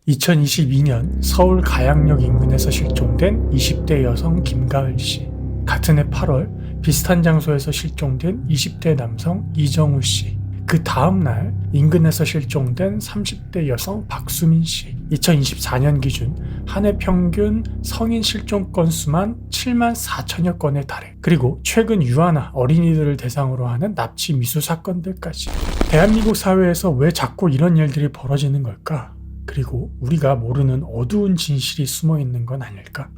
2022년 서울 가양역 인근에서 실종된 20대 여성 김가을 씨. 같은 해 8월 비슷한 장소에서 실종된 20대 남성 이정우 씨. 그 다음날 인근에서 실종된 30대 여성 박수민 씨. 2024년 기준 한 해 평균 성인 실종 건수만 7만 4천여 건에 달해. 그리고 최근 유아나 어린이들을 대상으로 하는 납치 미수 사건들까지. 대한민국 사회에서 왜 자꾸 이런 일들이 벌어지는 걸까? 그리고 우리가 모르는 어두운 진실이 숨어 있는 건 아닐까?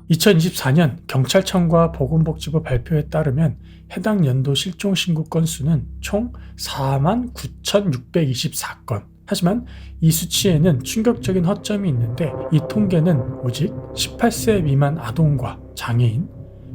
2024년 경찰청과 보건복지부 발표에 따르면 해당 연도 실종 신고 건수는 총 49,624건. 하지만 이 수치에는 충격적인 허점이 있는데, 이 통계는 오직 18세 미만 아동과 장애인,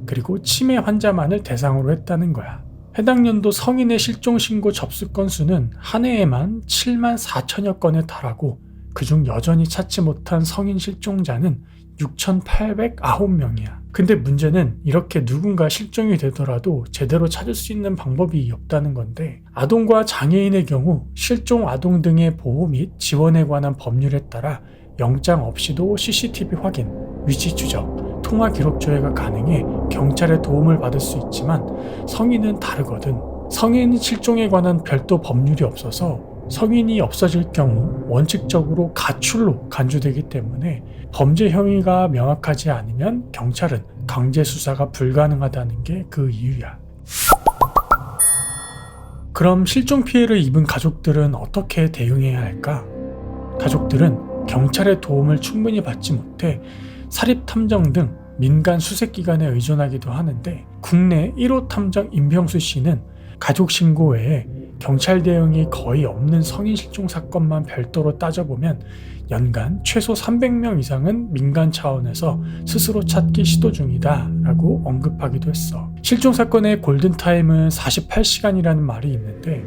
그리고 치매 환자만을 대상으로 했다는 거야. 해당 연도 성인의 실종 신고 접수 건수는 한 해에만 7만 4천여 건에 달하고, 그중 여전히 찾지 못한 성인 실종자는 6,809명이야. 근데 문제는 이렇게 누군가 실종이 되더라도 제대로 찾을 수 있는 방법이 없다는 건데, 아동과 장애인의 경우 실종 아동 등의 보호 및 지원에 관한 법률에 따라 영장 없이도 CCTV 확인, 위치 추적, 통화 기록 조회가 가능해 경찰의 도움을 받을 수 있지만, 성인은 다르거든. 성인 실종에 관한 별도 법률이 없어서 성인이 없어질 경우 원칙적으로 가출로 간주되기 때문에 범죄 혐의가 명확하지 않으면 경찰은 강제 수사가 불가능하다는 게 그 이유야. 그럼 실종 피해를 입은 가족들은 어떻게 대응해야 할까? 가족들은 경찰의 도움을 충분히 받지 못해 사립탐정 등 민간 수색기관에 의존하기도 하는데, 국내 1호 탐정 임병수 씨는 가족 신고 외에 경찰 대응이 거의 없는 성인 실종 사건만 별도로 따져보면 연간 최소 300명 이상은 민간 차원에서 스스로 찾기 시도 중이다 라고 언급하기도 했어. 실종 사건의 골든타임은 48시간이라는 말이 있는데,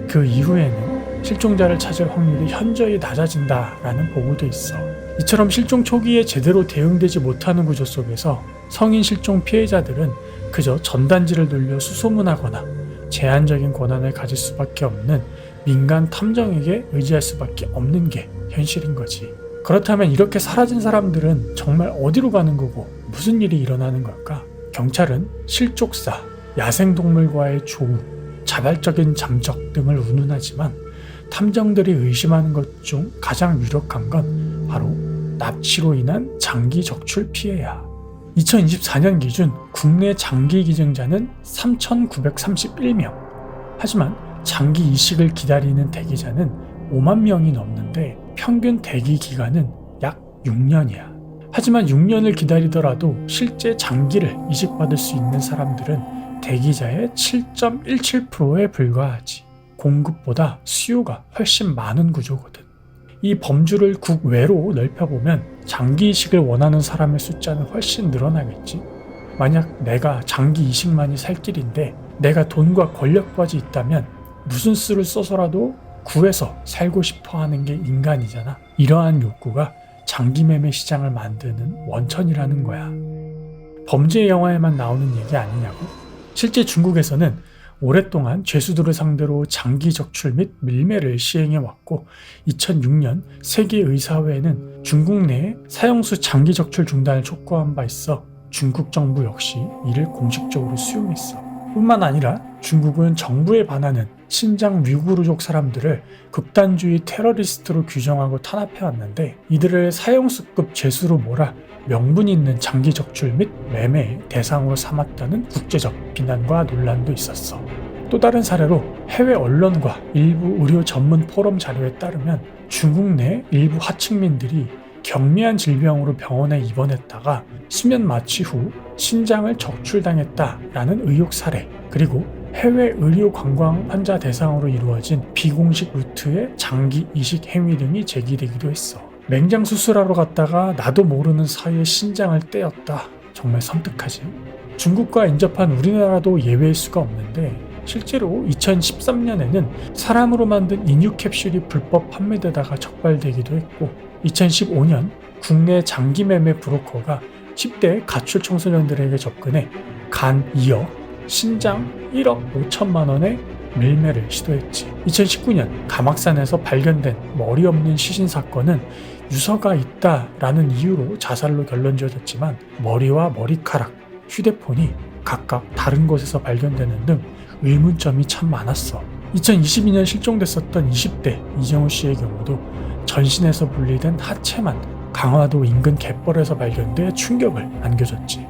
그 이후에는 실종자를 찾을 확률이 현저히 낮아진다라는 보고도 있어. 이처럼 실종 초기에 제대로 대응되지 못하는 구조 속에서 성인 실종 피해자들은 그저 전단지를 돌려 수소문하거나 제한적인 권한을 가질 수밖에 없는 민간 탐정에게 의지할 수밖에 없는 게 현실인 거지. 그렇다면 이렇게 사라진 사람들은 정말 어디로 가는 거고 무슨 일이 일어나는 걸까? 경찰은 실족사, 야생동물과의 조우, 자발적인 잠적 등을 운운하지만 탐정들이 의심하는 것 중 가장 유력한 건 바로 납치로 인한 장기 적출 피해야. 2024년 기준 국내 장기 기증자는 3,931명. 하지만 장기 이식을 기다리는 대기자는 5만 명이 넘는데 평균 대기 기간은 약 6년이야. 하지만 6년을 기다리더라도 실제 장기를 이식받을 수 있는 사람들은 대기자의 7.17%에 불과하지. 공급보다 수요가 훨씬 많은 구조거든. 이 범주를 국외로 넓혀보면 장기 이식을 원하는 사람의 숫자는 훨씬 늘어나겠지. 만약 내가 장기 이식만이 살 길인데 내가 돈과 권력까지 있다면 무슨 수를 써서라도 구해서 살고 싶어 하는 게 인간이잖아. 이러한 욕구가 장기 매매 시장을 만드는 원천이라는 거야. 범죄 영화에만 나오는 얘기 아니냐고? 실제 중국에서는 오랫동안 죄수들을 상대로 장기 적출 및 밀매를 시행해왔고, 2006년 세계의사회는 중국 내에 사형수 장기 적출 중단을 촉구한 바 있어 중국 정부 역시 이를 공식적으로 수용했어. 뿐만 아니라 중국은 정부에 반하는 신장 위구르족 사람들을 극단주의 테러리스트로 규정하고 탄압해왔는데, 이들을 사형수급 죄수로 몰아 명분 있는 장기 적출 및 매매의 대상으로 삼았다는 국제적 비난과 논란도 있었어. 또 다른 사례로 해외 언론과 일부 의료 전문 포럼 자료에 따르면 중국 내 일부 하층민들이 경미한 질병으로 병원에 입원했다가 수면 마취 후 신장을 적출당했다라는 의혹 사례, 그리고 해외 의료 관광 환자 대상으로 이루어진 비공식 루트의 장기 이식 행위 등이 제기되기도 했어. 맹장 수술하러 갔다가 나도 모르는 사이에 신장을 떼었다. 정말 섬뜩하지. 중국과 인접한 우리나라도 예외일 수가 없는데, 실제로 2013년에는 사람으로 만든 인유 캡슐이 불법 판매되다가 적발되기도 했고, 2015년 국내 장기 매매 브로커가 10대 가출 청소년들에게 접근해 간 2억, 신장 1억 5천만 원의 밀매를 시도했지. 2019년 가막산에서 발견된 머리 없는 시신 사건은 유서가 있다라는 이유로 자살로 결론 지어졌지만 머리와 머리카락, 휴대폰이 각각 다른 곳에서 발견되는 등 의문점이 참 많았어. 2022년 실종됐었던 20대 이정우 씨의 경우도 전신에서 분리된 하체만 강화도 인근 갯벌에서 발견돼 충격을 안겨줬지.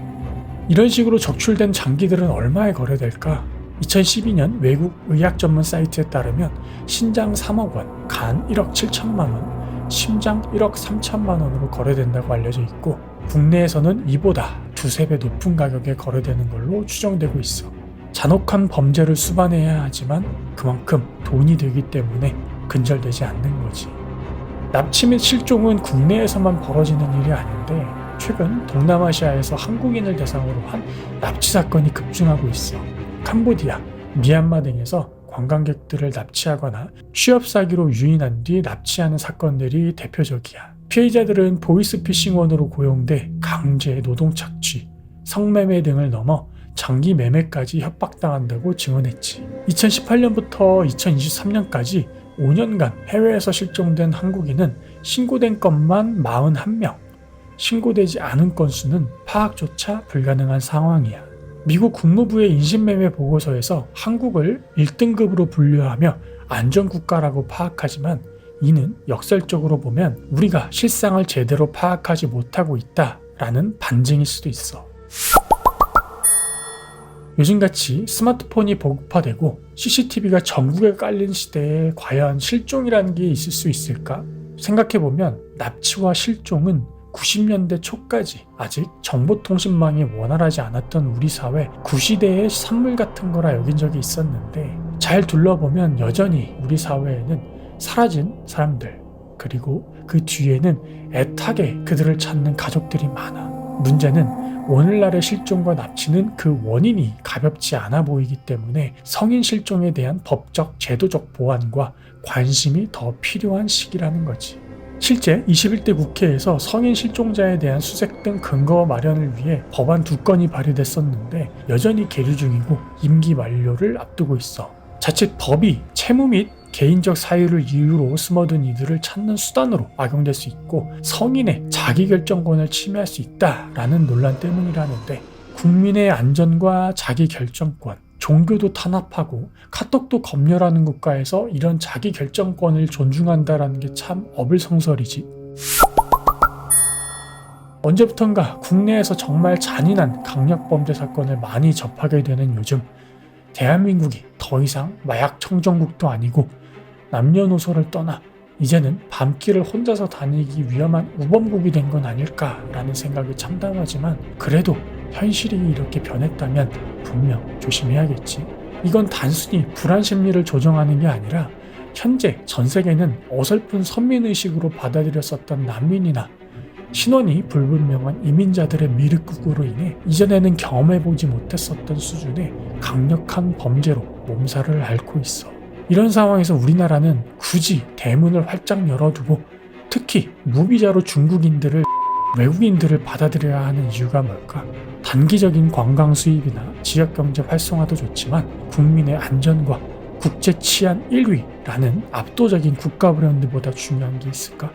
이런 식으로 적출된 장기들은 얼마에 거래될까? 2012년 외국 의학 전문 사이트에 따르면 신장 3억 원, 간 1억 7천만 원, 심장 1억 3천만 원으로 거래된다고 알려져 있고 국내에서는 이보다 두세 배 높은 가격에 거래되는 걸로 추정되고 있어. 잔혹한 범죄를 수반해야 하지만 그만큼 돈이 들기 때문에 근절되지 않는 거지. 납치 및 실종은 국내에서만 벌어지는 일이 아닌데 최근 동남아시아에서 한국인을 대상으로 한 납치 사건이 급증하고 있어. 캄보디아, 미얀마 등에서 관광객들을 납치하거나 취업 사기로 유인한 뒤 납치하는 사건들이 대표적이야. 피해자들은 보이스피싱원으로 고용돼 강제 노동 착취, 성매매 등을 넘어 장기 매매까지 협박당한다고 증언했지. 2018년부터 2023년까지 5년간 해외에서 실종된 한국인은 신고된 건만 41명, 신고되지 않은 건수는 파악조차 불가능한 상황이야. 미국 국무부의 인신매매 보고서에서 한국을 1등급으로 분류하며 안전국가라고 파악하지만 이는 역설적으로 보면 우리가 실상을 제대로 파악하지 못하고 있다라는 반증일 수도 있어. 요즘같이 스마트폰이 보급화되고 CCTV가 전국에 깔린 시대에 과연 실종이라는 게 있을 수 있을까? 생각해보면 납치와 실종은 90년대 초까지 아직 정보통신망이 원활하지 않았던 우리 사회 구시대의 산물 같은 거라 여긴 적이 있었는데 잘 둘러보면 여전히 우리 사회에는 사라진 사람들 그리고 그 뒤에는 애타게 그들을 찾는 가족들이 많아. 문제는 오늘날의 실종과 납치는 그 원인이 가볍지 않아 보이기 때문에 성인 실종에 대한 법적, 제도적 보완과 관심이 더 필요한 시기라는 거지. 실제 21대 국회에서 성인 실종자에 대한 수색 등 근거 마련을 위해 법안 2건이 발의됐었는데 여전히 계류 중이고 임기 만료를 앞두고 있어. 자칫 법이 채무 및 개인적 사유를 이유로 숨어든 이들을 찾는 수단으로 악용될 수 있고 성인의 자기결정권을 침해할 수 있다라는 논란 때문이라는데 국민의 안전과 자기결정권, 종교도 탄압하고 카톡도 검열하는 국가에서 이런 자기결정권을 존중한다라는 게 참 어불성설이지. 언제부턴가 국내에서 정말 잔인한 강력범죄 사건을 많이 접하게 되는 요즘 대한민국이 더 이상 마약 청정국도 아니고 남녀노소를 떠나 이제는 밤길을 혼자서 다니기 위험한 우범국이 된 건 아닐까라는 생각이 참담하지만 그래도 현실이 이렇게 변했다면 분명 조심해야겠지. 이건 단순히 불안 심리를 조정하는 게 아니라 현재 전 세계는 어설픈 선민의식으로 받아들였었던 난민이나 신원이 불분명한 이민자들의 미륵국으로 인해 이전에는 경험해보지 못했었던 수준의 강력한 범죄로 몸살을 앓고 있어. 이런 상황에서 우리나라는 굳이 대문을 활짝 열어두고 특히 무비자로 중국인들을 외국인들을 받아들여야 하는 이유가 뭘까? 단기적인 관광 수입이나 지역경제 활성화도 좋지만 국민의 안전과 국제 치안 1위라는 압도적인 국가 브랜드보다 중요한 게 있을까?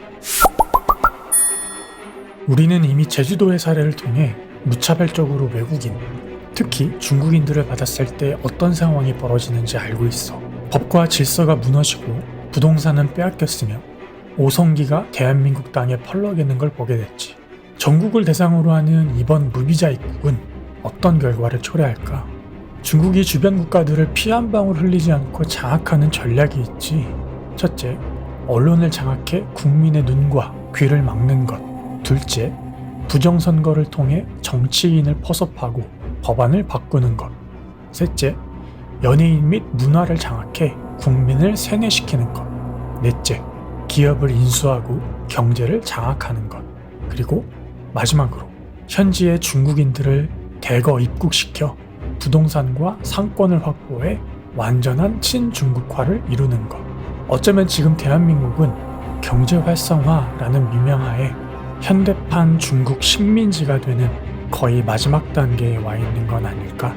우리는 이미 제주도의 사례를 통해 무차별적으로 외국인, 특히 중국인들을 받았을 때 어떤 상황이 벌어지는지 알고 있어. 법과 질서가 무너지고 부동산은 빼앗겼으며 오성기가 대한민국 땅에 펄럭이는 걸 보게 됐지. 전국을 대상으로 하는 이번 무비자 입국은 어떤 결과를 초래할까? 중국이 주변 국가들을 피 한 방울 흘리지 않고 장악하는 전략이 있지. 첫째, 언론을 장악해 국민의 눈과 귀를 막는 것. 둘째, 부정선거를 통해 정치인을 포섭하고 법안을 바꾸는 것. 셋째, 연예인 및 문화를 장악해 국민을 세뇌시키는 것. 넷째, 기업을 인수하고 경제를 장악하는 것. 그리고 마지막으로 현지의 중국인들을 대거 입국시켜 부동산과 상권을 확보해 완전한 친중국화를 이루는 것. 어쩌면 지금 대한민국은 경제 활성화라는 미명하에 현대판 중국 식민지가 되는 거의 마지막 단계에 와 있는 건 아닐까?